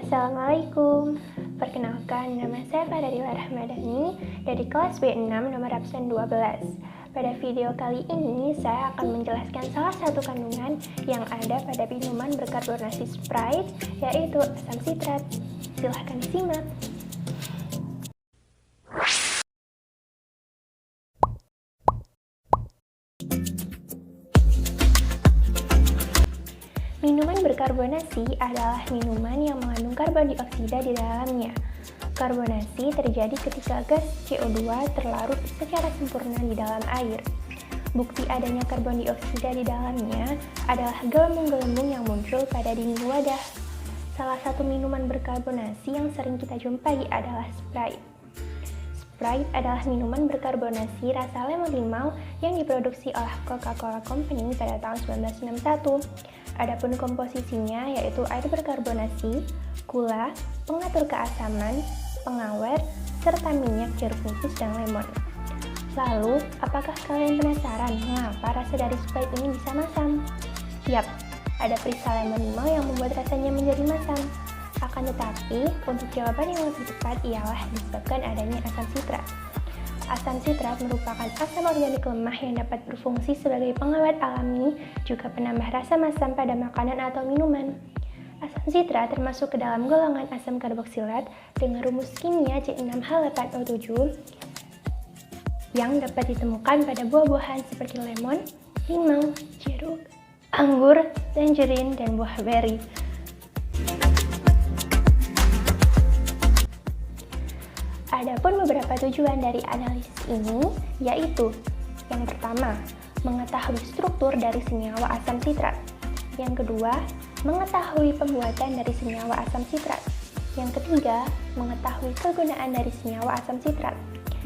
Assalamualaikum, perkenalkan nama saya Fadila Rahmadani dari kelas B6 nomor absen 12. Pada video kali ini saya akan menjelaskan salah satu kandungan yang ada pada minuman berkarbonasi Sprite, yaitu asam sitrat. Silahkan disimak. Minuman berkarbonasi adalah minuman yang mengandung karbon dioksida di dalamnya. Karbonasi terjadi ketika gas CO2 terlarut secara sempurna di dalam air. Bukti adanya karbon dioksida di dalamnya adalah gelembung-gelembung yang muncul pada dinding wadah. Salah satu minuman berkarbonasi yang sering kita jumpai adalah Sprite. Sprite adalah minuman berkarbonasi rasa lemon limau yang diproduksi oleh Coca-Cola Company pada tahun 1961. Adapun komposisinya yaitu air berkarbonasi, gula, pengatur keasaman, pengawet, serta minyak jeruk nipis dan lemon. Lalu, apakah kalian penasaran mengapa rasa dari Sprite ini bisa masam? Yap, ada perisa lemon limau yang membuat rasanya menjadi masam. Akan tetapi, untuk jawaban yang lebih tepat ialah disebabkan adanya asam sitrat. Asam sitrat merupakan asam organik lemah yang dapat berfungsi sebagai pengawet alami, juga penambah rasa masam pada makanan atau minuman. Asam sitrat termasuk ke dalam golongan asam karboksilat dengan rumus kimia C6H8O7 yang dapat ditemukan pada buah-buahan seperti lemon, limau, jeruk, anggur, tangerine, dan buah beri. Adapun beberapa tujuan dari analisis ini, yaitu yang pertama, mengetahui struktur dari senyawa asam sitrat. Yang kedua, mengetahui pembuatan dari senyawa asam sitrat. Yang ketiga, mengetahui kegunaan dari senyawa asam sitrat.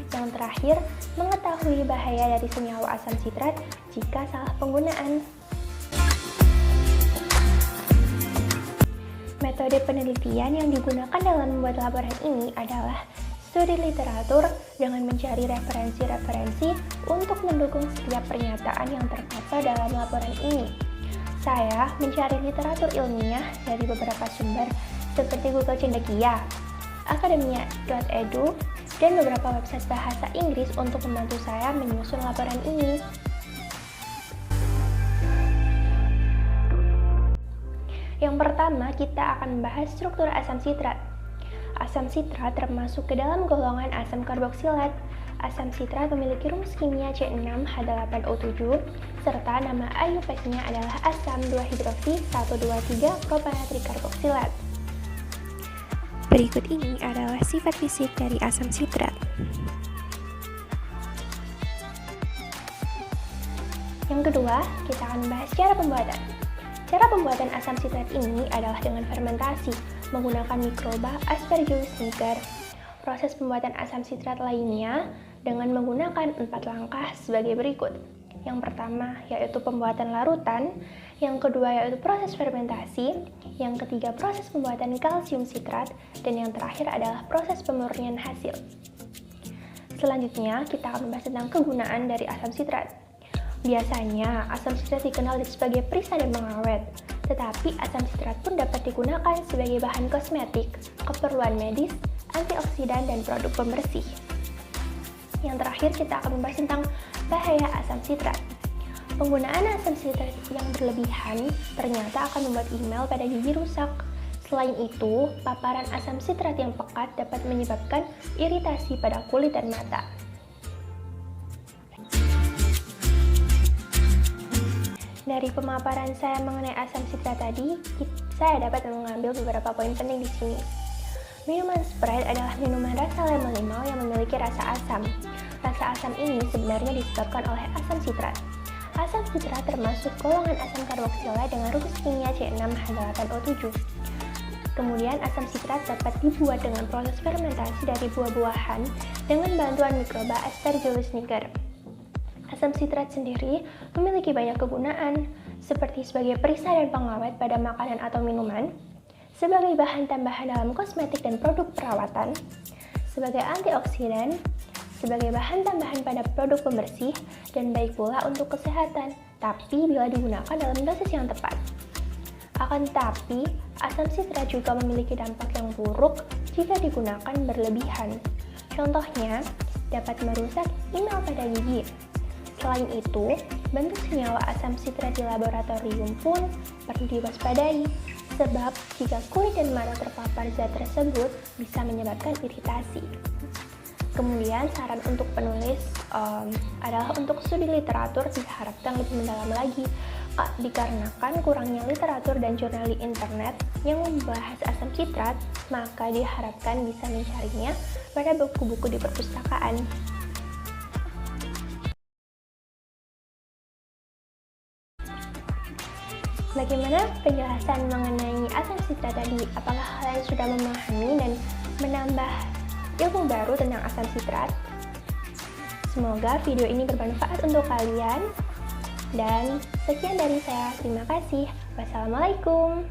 Yang terakhir, mengetahui bahaya dari senyawa asam sitrat jika salah penggunaan. Metode penelitian yang digunakan dalam membuat laporan ini adalah studi literatur dengan mencari referensi-referensi untuk mendukung setiap pernyataan yang terpaparkan dalam laporan ini. Saya mencari literatur ilmiah dari beberapa sumber seperti Google Cendekia, akademia.edu, dan beberapa website bahasa Inggris untuk membantu saya menyusun laporan ini. Yang pertama, kita akan membahas struktur asam sitrat. Asam sitrat termasuk ke dalam golongan asam karboksilat. Asam sitrat memiliki rumus kimia C6H8O7 serta nama IUPAC-nya adalah asam 2-hidroksi-1,2,3-propanatrikarboksilat. Berikut ini adalah sifat fisik dari asam sitrat. Yang kedua, kita akan membahas cara pembuatan. Cara pembuatan asam sitrat ini adalah dengan fermentasi menggunakan mikroba Aspergillus niger. Proses pembuatan asam sitrat lainnya dengan menggunakan 4 langkah sebagai berikut. Yang pertama yaitu pembuatan larutan, yang kedua yaitu proses fermentasi, yang ketiga proses pembuatan kalsium sitrat, dan yang terakhir adalah proses pemurnian hasil. Selanjutnya kita akan membahas tentang kegunaan dari asam sitrat. Biasanya, asam sitrat dikenal sebagai perisa dan pengawet, tetapi asam sitrat pun dapat digunakan sebagai bahan kosmetik, keperluan medis, antioksidan, dan produk pembersih. Yang terakhir, kita akan membahas tentang bahaya asam sitrat. Penggunaan asam sitrat yang berlebihan ternyata akan membuat email pada gigi rusak. Selain itu, paparan asam sitrat yang pekat dapat menyebabkan iritasi pada kulit dan mata. Dari pemaparan saya mengenai asam sitrat tadi, saya dapat mengambil beberapa poin penting di sini. Minuman Sprite adalah minuman rasa lemon limau yang memiliki rasa asam. Rasa asam ini sebenarnya disebabkan oleh asam sitrat. Asam sitrat termasuk golongan asam karboksilat dengan rumus kimia C6H8O7. Kemudian asam sitrat dapat dibuat dengan proses fermentasi dari buah-buahan dengan bantuan mikroba Aspergillus niger. Asam sitrat sendiri memiliki banyak kegunaan, seperti sebagai perisa dan pengawet pada makanan atau minuman, sebagai bahan tambahan dalam kosmetik dan produk perawatan, sebagai antioksidan, sebagai bahan tambahan pada produk pembersih, dan baik pula untuk kesehatan, tapi bila digunakan dalam dosis yang tepat. Akan tetapi, asam sitrat juga memiliki dampak yang buruk jika digunakan berlebihan. Contohnya, dapat merusak enam pada gigi. Selain itu, bentuk senyawa asam sitrat di laboratorium pun perlu diwaspadai, sebab jika kulit dan mata terpapar zat tersebut bisa menyebabkan iritasi. Kemudian saran untuk penulis adalah untuk studi literatur diharapkan lebih mendalam lagi, dikarenakan kurangnya literatur dan jurnal di internet yang membahas asam sitrat, maka diharapkan bisa mencarinya pada buku-buku di perpustakaan. Bagaimana penjelasan mengenai asam sitrat tadi? Apakah kalian sudah memahami dan menambah ilmu baru tentang asam sitrat? Semoga video ini bermanfaat untuk kalian. Dan sekian dari saya. Terima kasih. Wassalamualaikum.